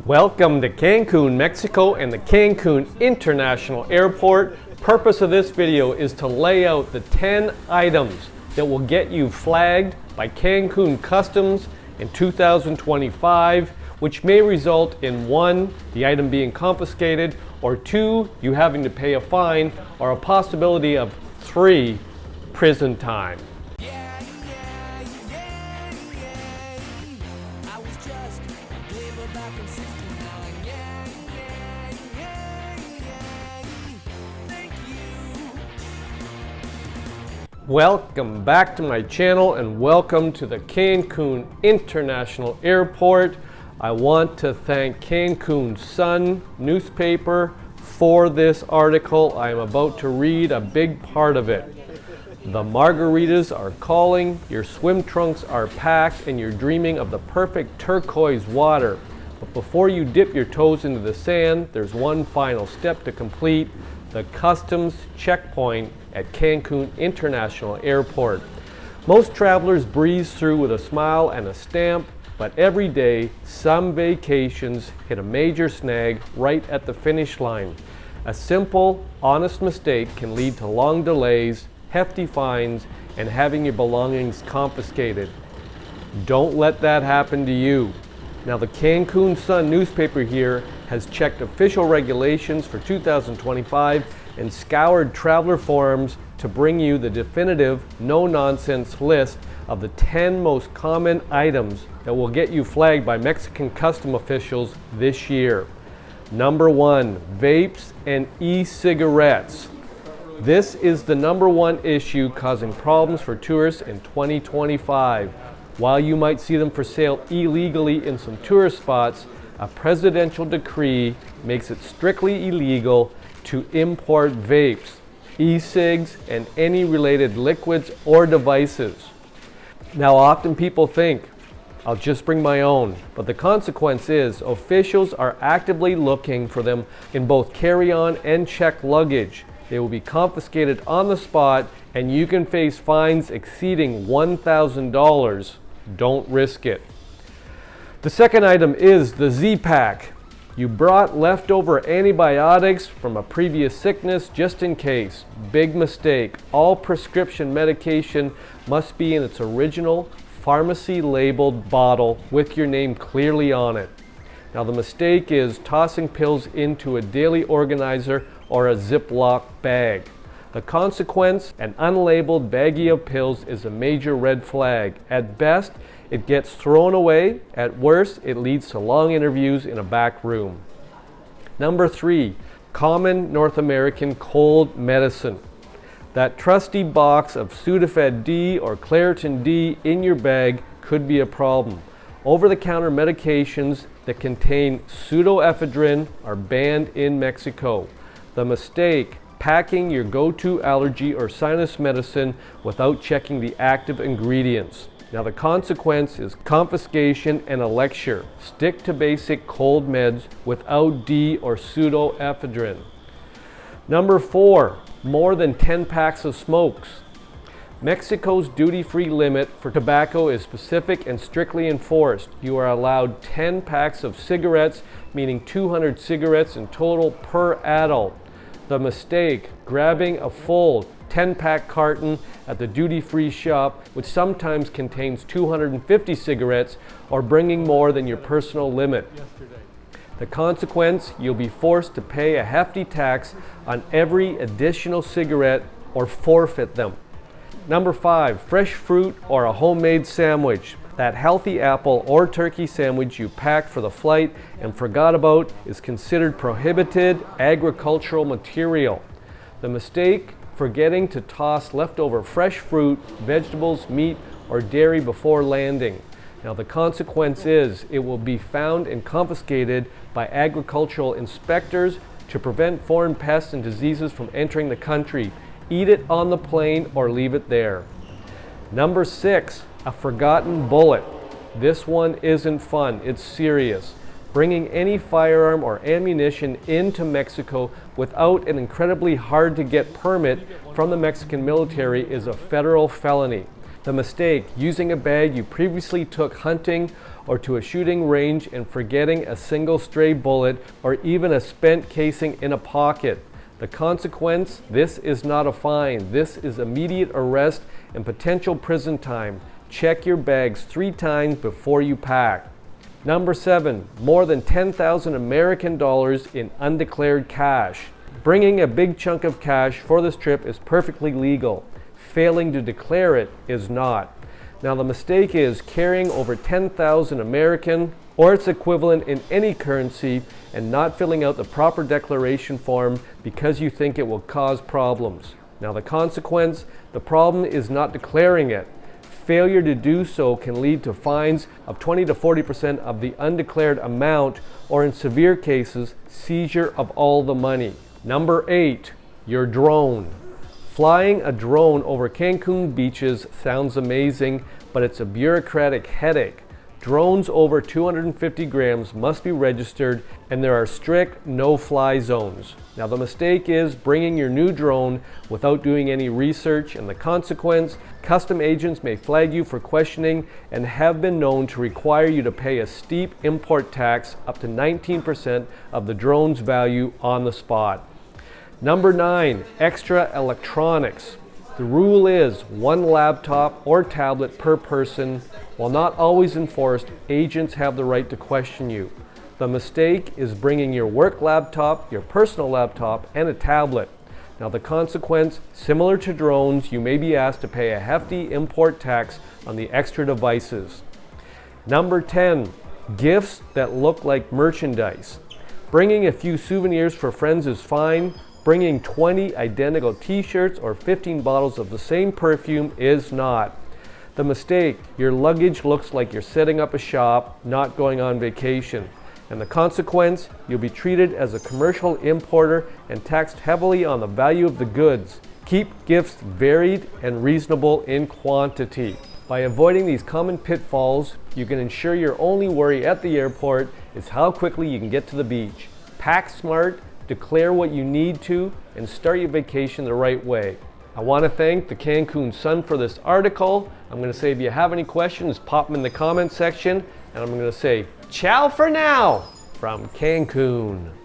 Welcome to Cancun, Mexico and the Cancun International Airport. Purpose of this video is to lay out the 10 items that will get you flagged by Cancun Customs in 2025, which may result in 1, the item being confiscated, or 2, you having to pay a fine, or a possibility of 3, prison time. Welcome back to my channel and welcome to the Cancun International Airport. I want to thank Cancun Sun newspaper for this article. I am about to read a big part of it. The margaritas are calling, your swim trunks are packed, and you're dreaming of the perfect turquoise water. But before you dip your toes into the sand, there's one final step to complete: the customs checkpoint at Cancun International Airport. Most travelers breeze through with a smile and a stamp, but every day some vacations hit a major snag right at the finish line. A simple, honest mistake can lead to long delays, hefty fines, and having your belongings confiscated. Don't let that happen to you. Now, the Cancun Sun newspaper here has checked official regulations for 2025 and scoured traveler forums to bring you the definitive, no-nonsense list of the 10 most common items that will get you flagged by Mexican custom officials this year. Number 1, vapes and e-cigarettes. This is the number 1 issue causing problems for tourists in 2025. While you might see them for sale illegally in some tourist spots, a presidential decree makes it strictly illegal to import vapes, e-cigs, and any related liquids or devices. Now, often people think, I'll just bring my own, but the consequence is officials are actively looking for them in both carry-on and checked luggage. They will be confiscated on the spot, and you can face fines exceeding $1,000. Don't risk it. The second item is the Z-Pack. You brought leftover antibiotics from a previous sickness just in case. Big mistake. All prescription medication must be in its original pharmacy labeled bottle with your name clearly on it. Now, the mistake is tossing pills into a daily organizer or a Ziploc bag. The consequence, an unlabeled baggie of pills, is a major red flag. At best, it gets thrown away. At worst, it leads to long interviews in a back room. Number 3, common North American cold medicine. That trusty box of Sudafed D or Claritin D in your bag could be a problem. Over-the-counter medications that contain pseudoephedrine are banned in Mexico. The mistake: packing your go-to allergy or sinus medicine without checking the active ingredients. Now, the consequence is confiscation and a lecture. Stick to basic cold meds without D or pseudoephedrine. Number 4, more than 10 packs of smokes. Mexico's duty-free limit for tobacco is specific and strictly enforced. You are allowed 10 packs of cigarettes, meaning 200 cigarettes in total per adult. The mistake: grabbing a full 10-pack carton at the duty-free shop, which sometimes contains 250 cigarettes, or bringing more than your personal limit. The consequence: you'll be forced to pay a hefty tax on every additional cigarette or forfeit them. Number 5, fresh fruit or a homemade sandwich. That healthy apple or turkey sandwich you packed for the flight and forgot about is considered prohibited agricultural material. The mistake: forgetting to toss leftover fresh fruit, vegetables, meat, or dairy before landing. Now, the consequence is it will be found and confiscated by agricultural inspectors to prevent foreign pests and diseases from entering the country. Eat it on the plane or leave it there. Number 6, a forgotten bullet. This one isn't fun, it's serious. Bringing any firearm or ammunition into Mexico without an incredibly hard to get permit from the Mexican military is a federal felony. The mistake: using a bag you previously took hunting or to a shooting range and forgetting a single stray bullet or even a spent casing in a pocket. The consequence, this is not a fine. This is immediate arrest and potential prison time. Check your bags 3 times before you pack. Number 7, more than 10,000 American dollars in undeclared cash. Bringing a big chunk of cash for this trip is perfectly legal. Failing to declare it is not. Now the mistake is carrying over 10,000 American or its equivalent in any currency and not filling out the proper declaration form because you think it will cause problems. Now the consequence, the problem is not declaring it. Failure to do so can lead to fines of 20 to 40% of the undeclared amount, or in severe cases, seizure of all the money. Number 8, your drone. Flying a drone over Cancun beaches sounds amazing, but it's a bureaucratic headache. Drones over 250 grams must be registered, and there are strict no-fly zones. Now the mistake is bringing your new drone without doing any research, and the consequence, custom agents may flag you for questioning and have been known to require you to pay a steep import tax up to 19% of the drone's value on the spot. Number 9, extra electronics. The rule is 1 laptop or tablet per person. While not always enforced, agents have the right to question you. The mistake is bringing your work laptop, your personal laptop, and a tablet. Now the consequence, similar to drones, you may be asked to pay a hefty import tax on the extra devices. Number 10, gifts that look like merchandise. Bringing a few souvenirs for friends is fine. Bringing 20 identical t-shirts or 15 bottles of the same perfume is not. The mistake, your luggage looks like you're setting up a shop, not going on vacation. And the consequence, you'll be treated as a commercial importer and taxed heavily on the value of the goods. Keep gifts varied and reasonable in quantity. By avoiding these common pitfalls, you can ensure your only worry at the airport is how quickly you can get to the beach. Pack smart, declare what you need to, and start your vacation the right way. I want to thank the Cancun Sun for this article. I'm going to say if you have any questions, pop them in the comment section, and I'm going to say ciao for now from Cancun.